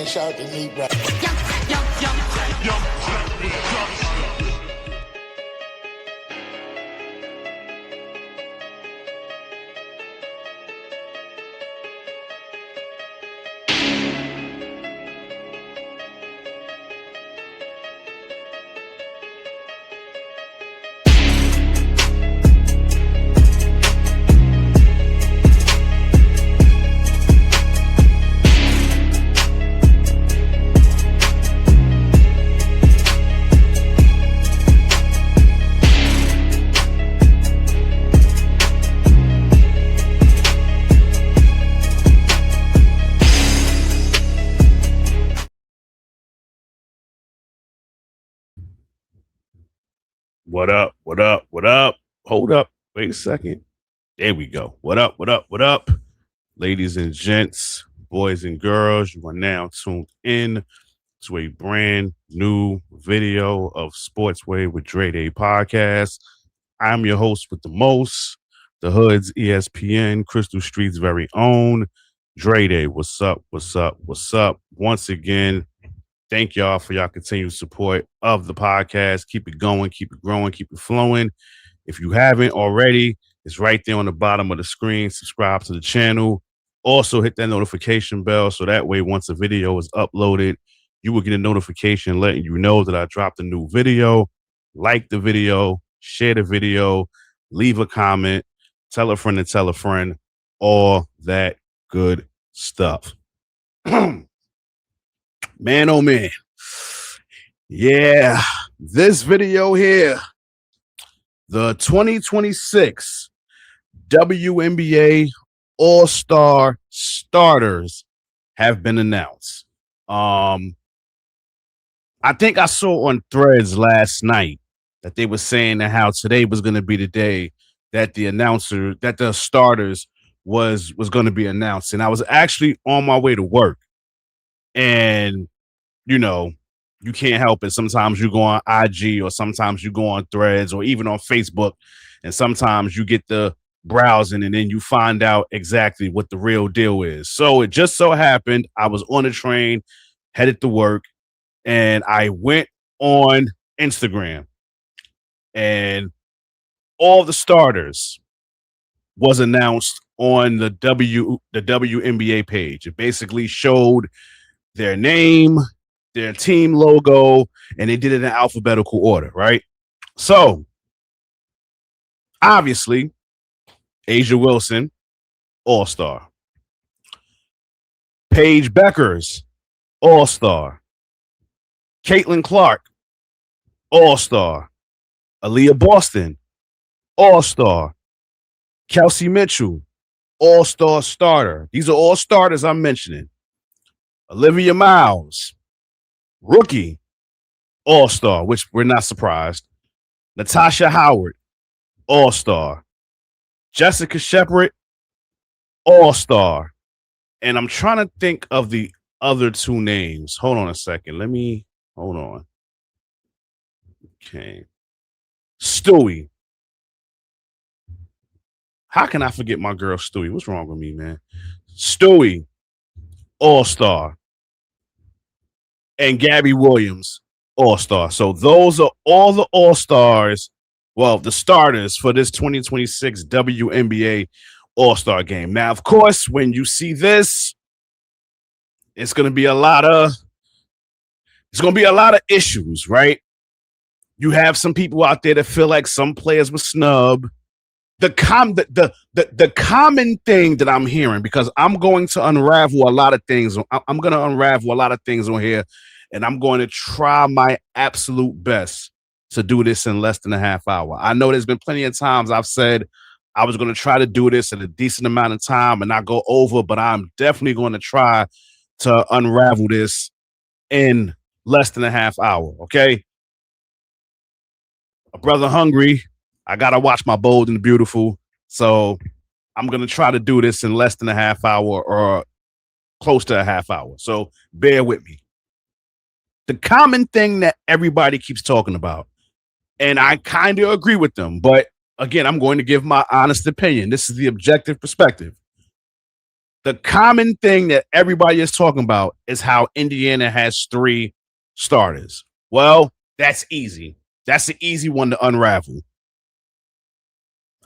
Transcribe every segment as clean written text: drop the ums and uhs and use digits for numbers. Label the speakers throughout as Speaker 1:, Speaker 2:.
Speaker 1: man. Shout out to me, bro.
Speaker 2: What up? What up? What up? Hold up. Wait a second. There we go. What up? What up? What up? Ladies and gents, boys and girls, you are now tuned in to a brand new video of Sportsway with Dre Day podcast. I'm your host with the most, the Hood's ESPN, Crystal Street's very own, Dre Day. What's up? What's up? What's up? Once again, thank y'all for y'all continued support of the podcast. Keep it going, keep it growing, keep it flowing. If you haven't already, it's right there on the bottom of the screen. Subscribe to the channel. Also, hit that notification bell so that way once a video is uploaded, you will get a notification letting you know that I dropped a new video. Like the video, share the video, leave a comment, tell a friend to tell a friend, all that good stuff. Man, oh man. Yeah, this video here, the 2026 WNBA All Star starters have been announced. I think I saw on Threads last night that they were saying that how today was going to be the day that the starters was going to be announced. And I was actually on my way to work. And, you know, you can't help it. Sometimes you go on IG or sometimes you go on Threads or even on Facebook. And sometimes you get the browsing and then you find out exactly what the real deal is. So it just so happened I was on a train, headed to work, and I went on Instagram. And all the starters was announced on the WNBA page. It basically showed their name, their team logo, and they did it in alphabetical order, right? So, obviously, Ajawilson, All Star. Paige Bueckers, All Star. Caitlinclark, All Star. Aliyahboston, All Star. Kelseymitchell, All Star starter. These are all starters I'm mentioning. Oliviamiles, rookie, All Star, which we're not surprised. Natashahoward, All Star. Jessicashepard, All Star. And I'm trying to think of the other two names. Hold on a second. Hold on. Okay. Stewart. How can I forget my girl Stewart? What's wrong with me, man? Stewart, All Star. And gabbywilliams, All Star. So those are all the All Stars. Well, the starters for this 2026 WNBA All Star game. Now, of course, when you see this, it's going to be a lot of issues, right? You have some people out there that feel like some players were snubbed. The common thing that I'm hearing, because I'm going to unravel a lot of things. I'm going to unravel a lot of things on here, and I'm going to try my absolute best to do this in less than a half hour. I know there's been plenty of times I've said I was going to try to do this in a decent amount of time and not go over, but I'm definitely going to try to unravel this in less than a half hour, okay? A brother hungry. I got to watch my Bold and Beautiful. So I'm going to try to do this in less than a half hour or close to a half hour. So bear with me. The common thing that everybody keeps talking about, and I kind of agree with them, but again, I'm going to give my honest opinion. This is the objective perspective. The common thing that everybody is talking about is how Indiana has 3 starters. Well, that's easy. That's the easy one to unravel.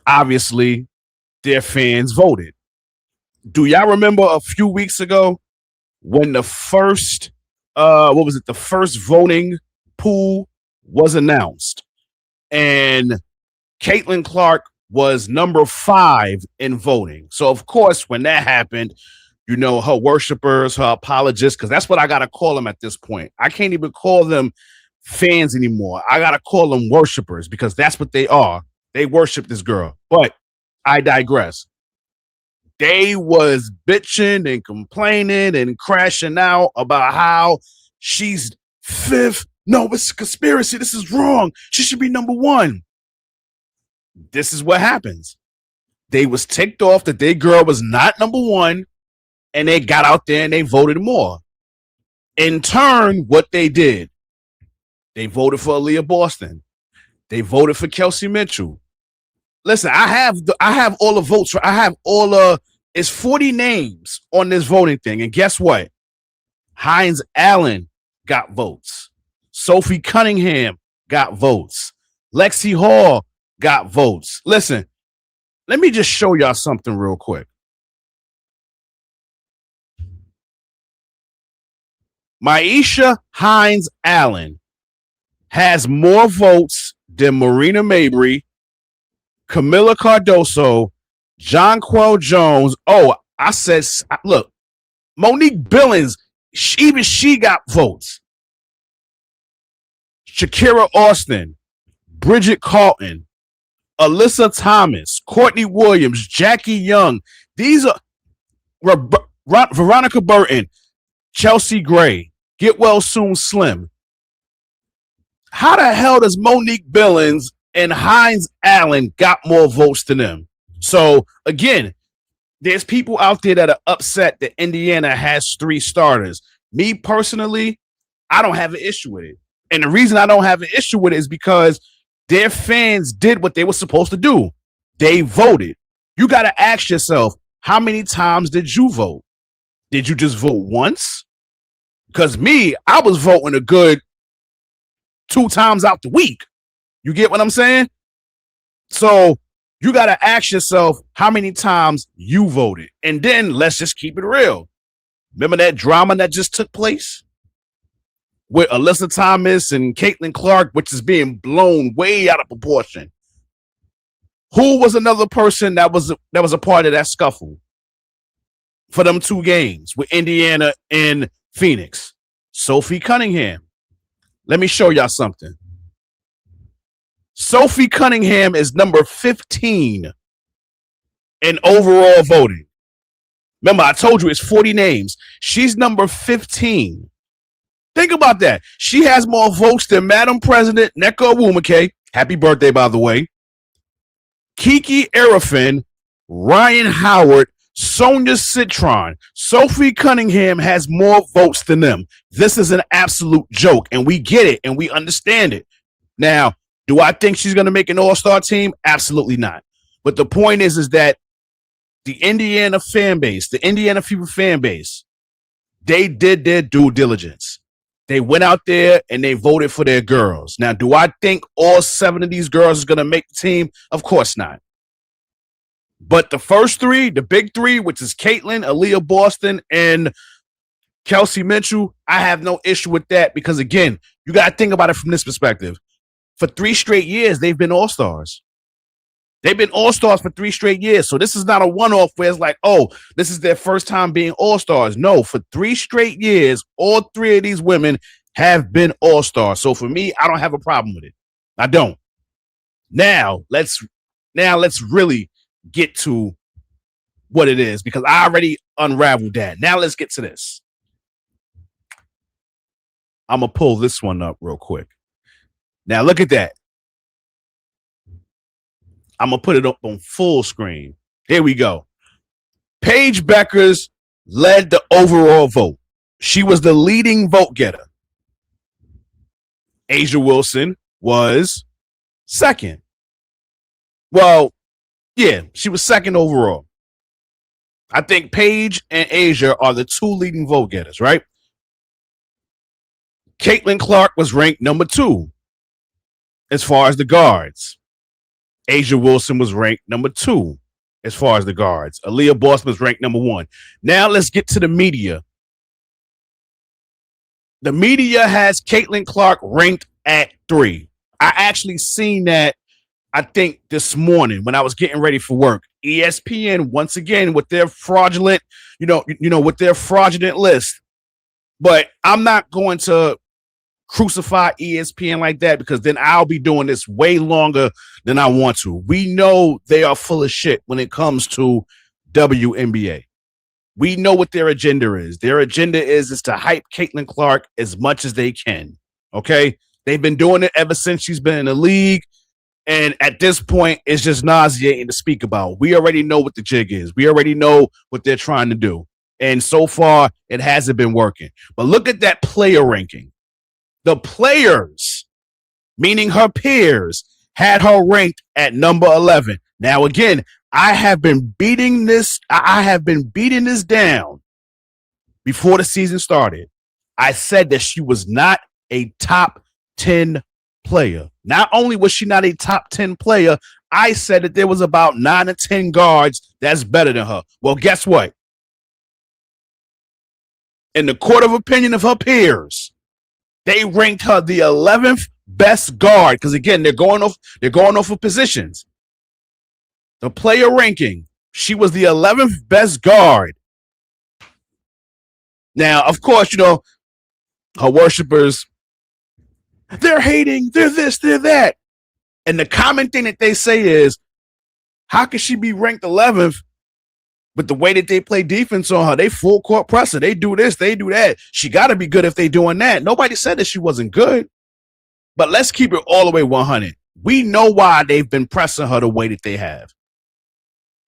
Speaker 2: Obviously, their fans voted. Do y'all remember a few weeks ago when the first the first voting pool was announced, and Clark was number 5 in voting. So of course, when that happened, her worshipers, her apologists, because that's what I gotta call them at this point. I can't even call them fans anymore. I gotta call them worshipers, because that's what they are. They worship this girl. But I digress. They was bitching and complaining and crashing out about how she's 5th. No, it's a conspiracy. This is wrong. She should be number 1. This is what happens. They was ticked off that their girl was not number 1, and they got out there and they voted more. In turn, what they did, they voted for Aliyah-Boston. They voted for Kelsey Mitchell. Listen, I have all the votes. I have all it's 40 names on this voting thing. And guess what? Hines Allen got votes. Sophie Cunningham got votes. Lexi Hall got votes. Listen, let me just show y'all something real quick. Maisha Hines Allen has more votes than marinamabrey, Camila Cardoso, Jonquel Jones. Oh, I said, look, Monique Billings, even she got votes. Shakira Austin, Bridget Carlton, Alyssa Thomas, Courtney Williams, Jackie Young. These are Veronica Burton, Chelsea Gray, Get Well Soon Slim. How the hell does Monique Billings and Hines Allen got more votes than them? So again, there's people out there that are upset that Indiana has 3 starters. Me personally, I don't have an issue with it. And the reason I don't have an issue with it is because their fans did what they were supposed to do. They voted. You got to ask yourself, how many times did you vote? Did you just vote once? Because me, I was voting a good 2 times out the week. You get what I'm saying? So you got to ask yourself how many times you voted. And then let's just keep it real. Remember that drama that just took place with Alyssa Thomas and Caitlin Clark, which is being blown way out of proportion? Who was another person that was a part of that scuffle for them 2 games with Indiana and Phoenix? Sophie Cunningham. Let me show y'all something. Sophie Cunningham is number 15 in overall voting. Remember, I told you it's 40 names. She's number 15. Think about that. She has more votes than Madam President Nneka Onwuchekwa. Happy birthday, by the way. Kiki Arifin, Ryan Howard, Sonia Citron. Sophie Cunningham has more votes than them. This is an absolute joke, and we get it, and we understand it. Now, do I think she's going to make an all-star team? Absolutely not. But the point is that the Indiana fan base, the Indiana Fever fan base, they did their due diligence. They went out there and they voted for their girls. Now, do I think all 7 of these girls is going to make the team? Of course not. But the first 3, the big 3, which is Caitlin, Aliyah-Boston, and Kelsey Mitchell, I have no issue with that because, again, you got to think about it from this perspective. For 3 straight years, they've been all-stars. They've been all-stars for 3 straight years. So this is not a one-off where it's like, oh, this is their first time being all-stars. No, for 3 straight years, all 3 of these women have been all-stars. So for me, I don't have a problem with it. I don't. Now let's really get to what it is because I already unraveled that. Now let's get to this. I'm going to pull this one up real quick. Now look at that. I'm going to put it up on full screen. Here we go. Paige Bueckers led the overall vote. She was the leading vote getter. Ajawilson was second. Well, yeah, she was second overall. I think Paige and Asia are the two leading vote getters, right? Caitlin was ranked number 2 as far as the guards. Ajawilson was ranked number 2 as far as the guards. Aliyah was ranked number 1. Now let's get to the media. The media has Caitlin Clark ranked at 3. I actually seen that, I think, this morning when I was getting ready for work. ESPN, once again, with their fraudulent, with their fraudulent list. But I'm not going to crucify ESPN like that, because then I'll be doing this way longer than I want to. We know they are full of shit when it comes to WNBA. We know what their agenda is. Their agenda is to hype Caitlin Clark as much as they can. Okay? They've been doing it ever since she's been in the league. And at this point, it's just nauseating to speak about. We already know what the jig is. We already know what they're trying to do. And so far, it hasn't been working. But look at that player ranking. The players, meaning her peers, had her ranked at number 11. Now, again, I have been beating this down before the season started. I said that she was not a top 10 player. Not only was she not a top 10 player, I said that there was about 9 or 10 guards that's better than her. Well, guess what? In the court of opinion of her peers, they ranked her the 11th best guard, because again, they're going off of positions. The player ranking, she was the 11th best guard. Now, of course, her worshipers, they're hating, they're this, they're that. And the common thing that they say is, how can she be ranked 11th? But the way that they play defense on her, they full court presser. They do this, they do that. She got to be good if they doing that. Nobody said that she wasn't good. But let's keep it all the way 100. We know why they've been pressing her the way that they have.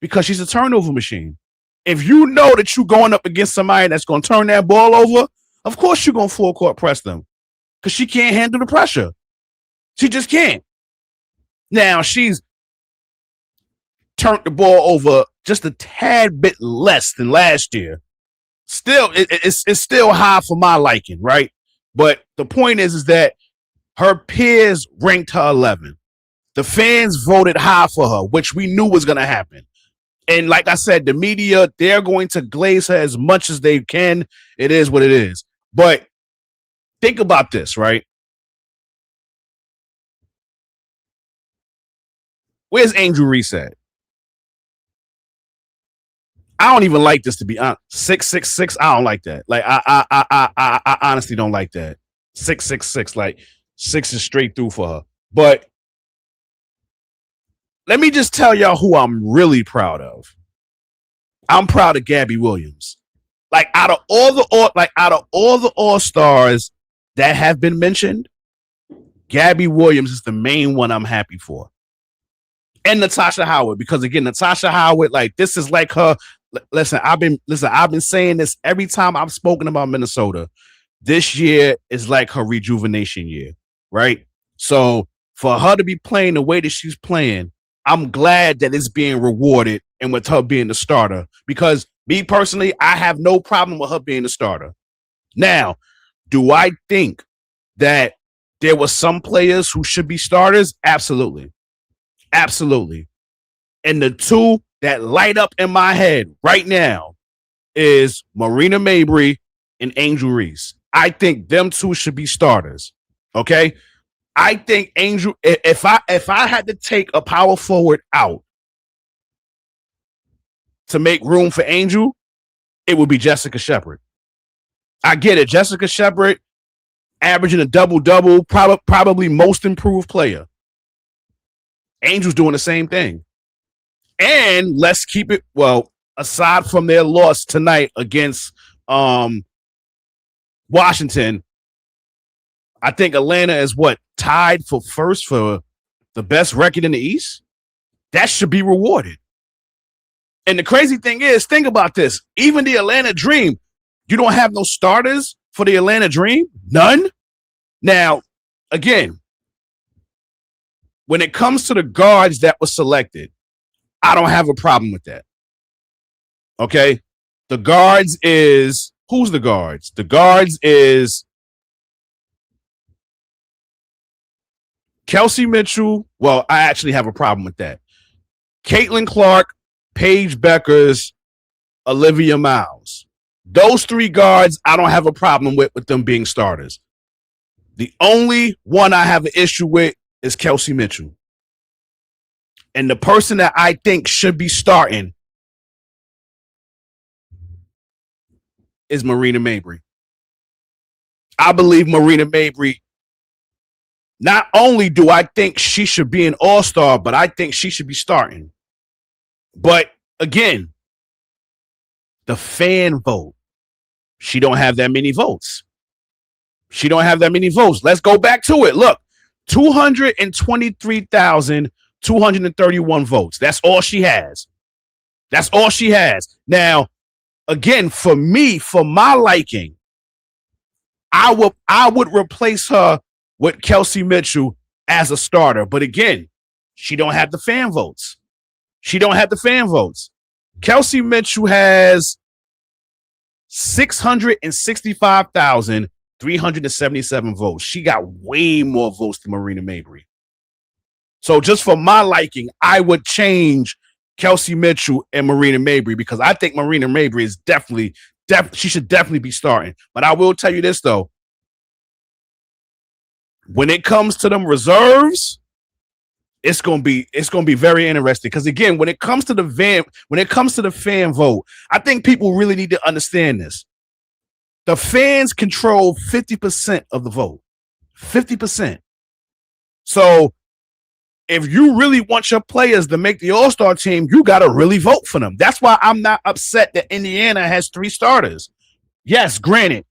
Speaker 2: Because she's a turnover machine. If you know that you're going up against somebody that's going to turn that ball over, of course you're going to full court press them. Because she can't handle the pressure. She just can't. Now, she's turned the ball over just a tad bit less than last year. Still, it's still high for my liking, right? But the point is that her peers ranked her 11. The fans voted high for her, which we knew was going to happen. And like I said, the media, they're going to glaze her as much as they can. It is what it is. But think about this, right? Where's angelreese at? I don't even like this, to be honest. 666. I don't like that. Like I honestly don't like that. 666. Like 6 is straight through for her. But let me just tell y'all who I'm really proud of. I'm proud of gabbywilliams. Like out of all the All Stars that have been mentioned, gabbywilliams is the main one I'm happy for. And natashahoward, because again, natashahoward, like this is like her. Listen, I've been saying this every time I've spoken about Minnesota. This year is like her rejuvenation year, right? So for her to be playing the way that she's playing, I'm glad that it's being rewarded and with her being the starter, because me personally, I have no problem with her being the starter. Now, do I think that there were some players who should be starters? Absolutely. Absolutely. And the two that light up in my head right now is marinamabrey and angelreese. I think them two should be starters. Okay. I think if I had to take a power forward out to make room for Angel, it would be jessicashepard. I get it. Jessicashepard averaging a double-double, probably most improved player. Angel's doing the same thing. And let's keep it, well, aside from their loss tonight against Washington, I think Atlanta is tied for first for the best record in the East. That should be rewarded. And the crazy thing is, think about this. Even the Atlanta Dream, you don't have no starters for the Atlanta Dream? None? Now, again, when it comes to the guards that were selected, I don't have a problem with that. Okay. The guards is who's the guards? The guards is Kelsey Mitchell. Well, I actually have a problem with that. Caitlin Paige Bueckers, oliviamiles. Those three guards, I don't have a problem with them being starters. The only one I have an issue with is Kelsey Mitchell. And the person that I think should be starting is marinamabrey. I believe marinamabrey, not only do I think she should be an all-star, but I think she should be starting. But again, the fan vote, she don't have that many votes. She don't have that many votes. Let's go back to it. Look, 223,231 votes. That's all she has. That's all she has. Now, again, for me, for my liking, I would replace her with Kelsey Mitchell as a starter. But again, she don't have the fan votes. She don't have the fan votes. Kelsey Mitchell has 665,377 votes. She got way more votes than marinamabrey. So just for my liking, I would change Kelsey Mitchell and marinamabrey because I think marinamabrey is definitely she should definitely be starting. But I will tell you this though. When it comes to them reserves, it's gonna be very interesting. Because again, when it comes to the fan vote, I think people really need to understand this. The fans control 50% of the vote. 50%. So if you really want your players to make the All-Star team, you got to really vote for them. That's why I'm not upset that Indiana has 3 starters. Yes, granted,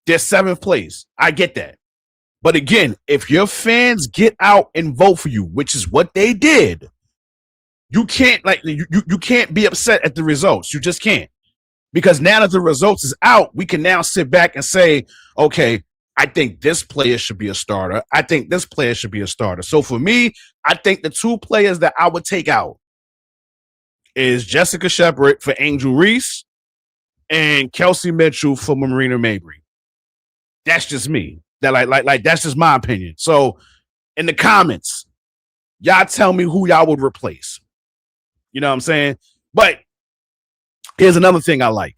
Speaker 2: they're 7th place. I get that. But again, if your fans get out and vote for you, which is what they did, you can't you can't be upset at the results. You just can't. Because now that the results is out, we can now sit back and say, okay, I think this player should be a starter. I think this player should be a starter. So for me, I think the 2 players that I would take out is jessicashepard for angelreese and Kelsey Mitchell for marinamabrey. That's just me. That like that's just my opinion. So in the comments, y'all tell me who y'all would replace. You know what I'm saying? But here's another thing I like.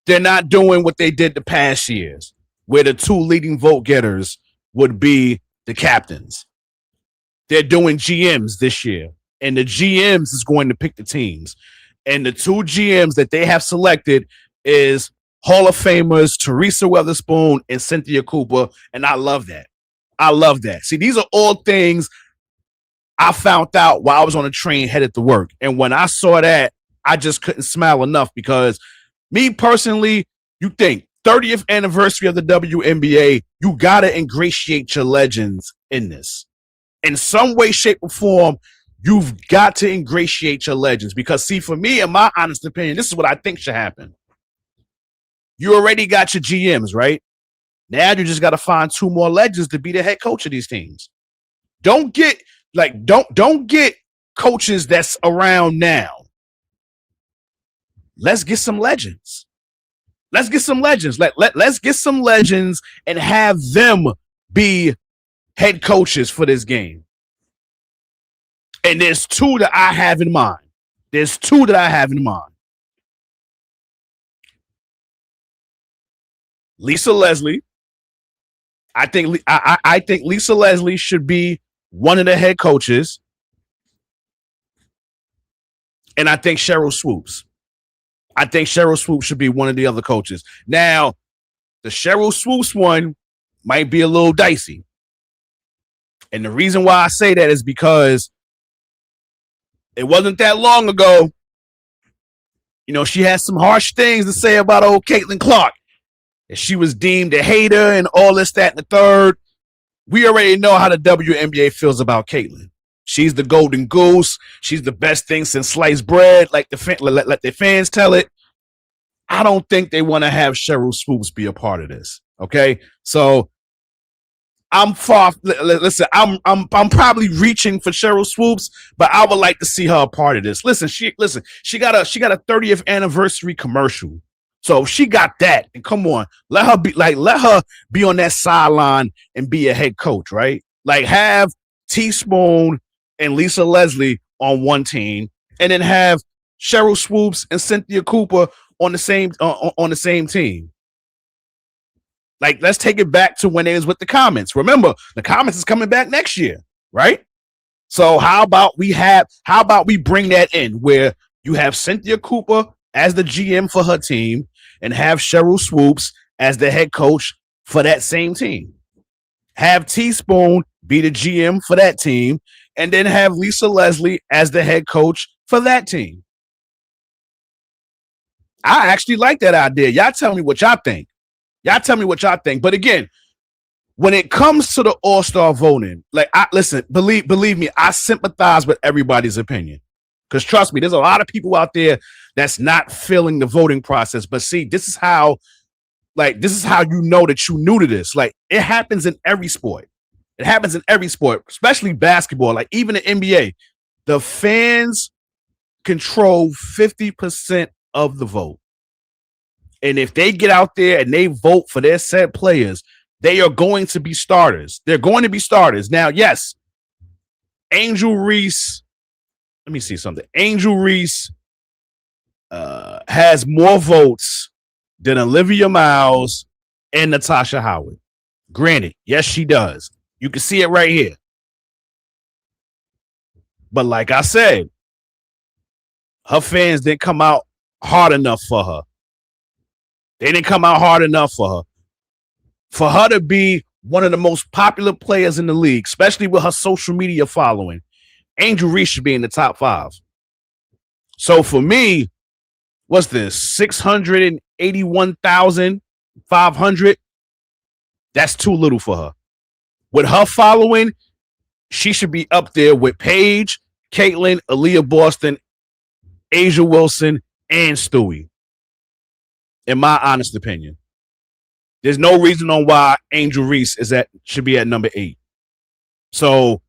Speaker 2: They're not doing what they did the past years, where the 2 leading vote getters would be the captains. They're doing GMs this year, and the GMs is going to pick the teams. And the 2 GMs that they have selected is Hall of Famers Teresa Weatherspoon and Cynthia Cooper, and I love that. I love that. See, these are all things I found out while I was on a train headed to work. And when I saw that, I just couldn't smile enough because me personally, you think 30th anniversary of the WNBA, you got to ingratiate your legends in this. In some way, shape, or form, you've got to ingratiate your legends. Because, see, for me, in my honest opinion, this is what I think should happen. You already got your GMs, right? Now you just got to find 2 more legends to be the head coach of these teams. Don't get coaches that's around now. Let's get some legends. Let's get some legends. Let's get some legends and have them be head coaches for this game. And there's 2 that I have in mind. Lisa Leslie. I think Lisa Leslie should be one of the head coaches. And I think Cheryl Swoops. Should be one of the other coaches. Now, the Cheryl Swoops one might be a little dicey. And the reason why I say that is because it wasn't that long ago. You know, she had some harsh things to say about old Caitlin and she was deemed a hater and all this, that, and the third. We already know how the WNBA feels about Caitlin. She's the golden goose. She's the best thing since sliced bread. Let the fans tell it. I don't think they want to have Cheryl Swoops be a part of this. Okay, so I'm far. Listen, I'm probably reaching for Cheryl Swoops, but I would like to see her a part of this. Listen, she got a 30th anniversary commercial. So if she got that, and come on, let her be on that sideline and be a head coach, right? Like have Teaspoon and Lisa Leslie on one team, and then have Cheryl Swoops and Cynthia Cooper on the same team. Like, let's take it back to when it was with the Comments. Remember, the Comments is coming back next year, right? So how about we bring that in where you have Cynthia Cooper as the GM for her team and have Cheryl Swoops as the head coach for that same team. Have Teaspoon be the GM for that team, and then have Lisa Leslie as the head coach for that team. I actually like that idea. Y'all tell me what y'all think. But again, when it comes to the All-Star voting, like believe me, I sympathize with everybody's opinion. Because trust me, there's a lot of people out there that's not feeling the voting process. But see, this is how you know that you're new to this. Like, it happens in every sport. Especially basketball. Like, even the NBA, the fans control 50% of the vote. And if they get out there and they vote for their set players, they are going to be starters. They're going to be starters. Now, yes, Angelreese. Let me see something. Angelreese has more votes than Oliviamiles and Natashahoward. Granted, yes, she does. You can see it right here. But like I said, her fans didn't come out hard enough for her. They didn't come out hard enough for her. For her to be one of the most popular players in the league, especially with her social media following, Angelreese should be in the top 5. So for me, what's this? 681,500. That's too little for her. With her following, she should be up there with Paige, Caitlin, Aliyah-Boston, Ajawilson, and Stewie. In my honest opinion, there's no reason on why Angelreese should be at number 8. So,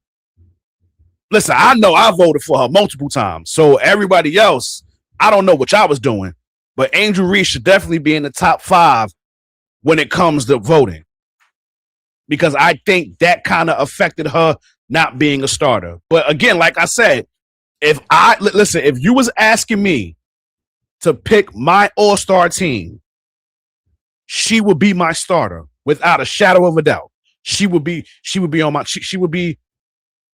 Speaker 2: listen, I know I voted for her multiple times. So everybody else, I don't know what y'all was doing, but Angelreese should definitely be in the top 5 when it comes to voting, because I think that kind of affected her not being a starter. But again, like I said, if you was asking me to pick my All-Star team, she would be my starter without a shadow of a doubt. She would be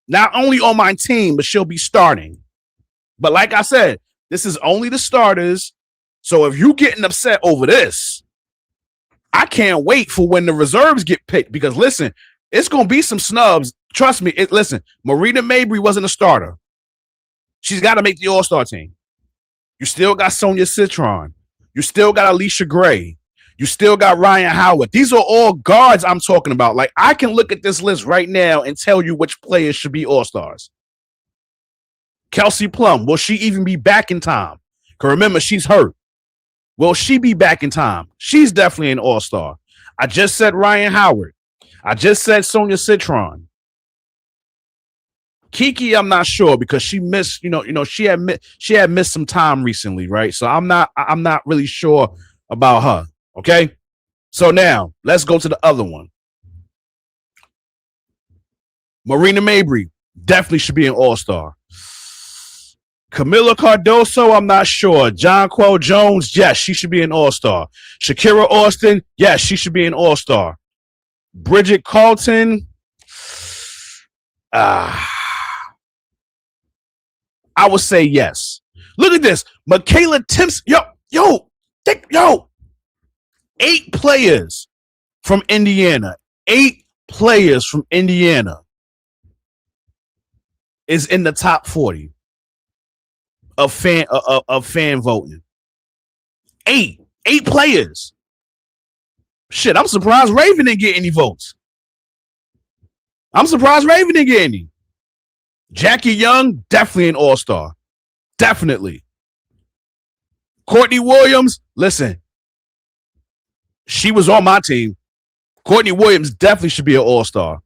Speaker 2: not only on my team, but she'll be starting. But like I said, this is only the starters. So if you getting upset over this, I can't wait for when the reserves get picked, because listen, it's going to be some snubs. Trust me. Listen, Marinamabrey wasn't a starter. She's got to make the All-Star team. You still got Sonia Citron. You still got Alicia Gray. You still got Ryan Howard. These are all guards I'm talking about. Like, I can look at this list right now and tell you which players should be All-Stars. Kelsey Plum, will she even be back in time? Because remember, she's hurt. Will she be back in time? She's definitely an All-Star. I just said Ryan Howard. I just said Sonia Citron. Kiki, I'm not sure, because she missed, she had missed some time recently, right? So I'm not really sure about her. Okay. So now let's go to the other one. Marinamabrey definitely should be an All-Star. Camila Cardoso, I'm not sure. Jonquel Jones, yes, she should be an All-Star. Shakira Austin, yes, she should be an All-Star. Bridget Carlton, I would say yes. Look at this. Michaela Timpson. Yo. 8 players from Indiana. 8 players from Indiana is in the top 40 of fan voting. 8 players. Shit, I'm surprised Raven didn't get any votes. Jackie Young, definitely an All-Star. Definitely. Courtney Williams, listen, she was on my team. Courtney Williams definitely should be an All-Star.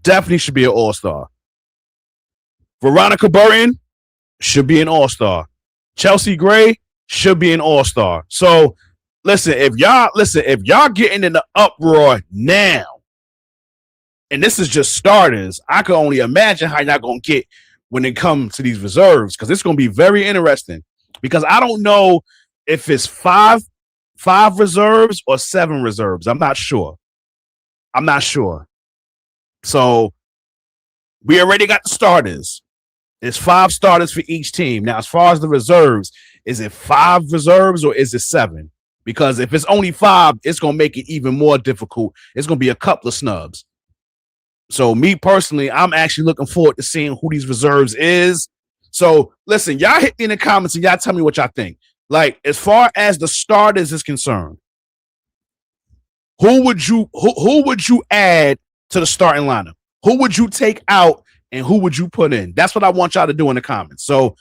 Speaker 2: Definitely should be an All-Star. Veronica Burton should be an All-Star. Chelsea Gray should be an All-Star. So listen, if y'all getting in the uproar now, and this is just starters, I can only imagine how y'all gonna get when it comes to these reserves, because it's gonna be very interesting. Because I don't know if it's five reserves or 7 reserves. I'm not sure. So we already got the starters. It's 5 starters for each team. Now, as far as the reserves, is it 5 reserves or is it 7? Because if it's only 5, it's going to make it even more difficult. It's going to be a couple of snubs. So me personally, I'm actually looking forward to seeing who these reserves is. So listen, y'all hit me in the comments and y'all tell me what y'all think. Like, as far as the starters is concerned, who would you add to the starting lineup? Who would you take out and who would you put in? That's what I want y'all to do in the comments. So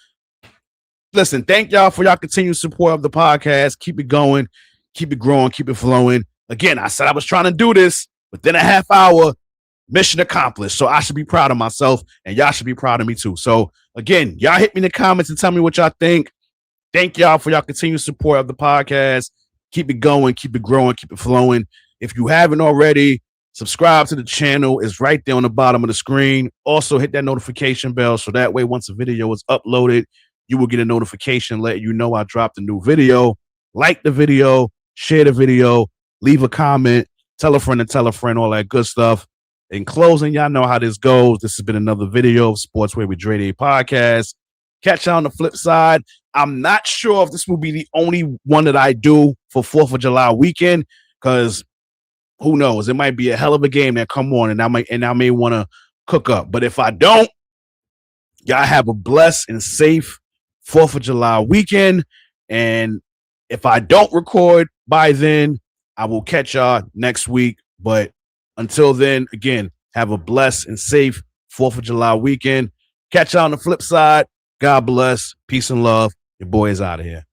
Speaker 2: listen, thank y'all for y'all continued support of the podcast. Keep it going, keep it growing, keep it flowing. Again, I said I was trying to do this within a half hour. Mission accomplished. So I should be proud of myself and y'all should be proud of me too. So again, y'all hit me in the comments and tell me what y'all think. Thank y'all for y'all continued support of the podcast. Keep it going, keep it growing, keep it flowing. If you haven't already, subscribe to the channel. It's right there on the bottom of the screen. Also hit that notification bell so that way once a video is uploaded, you will get a notification letting you know I dropped a new video. Like the video, share the video, leave a comment, tell a friend, all that good stuff. In closing, y'all know how this goes. This has been another video of Sports Way with Dre Day podcast. Catch y'all on the flip side. I'm not sure if this will be the only one that I do for 4th of July weekend, because who knows? It might be a hell of a game that come on, and I may want to cook up. But if I don't, y'all have a blessed and safe 4th of July weekend. And if I don't record by then, I will catch y'all next week. But until then, again, have a blessed and safe 4th of July weekend. Catch y'all on the flip side. God bless. Peace and love. Your boy is out of here.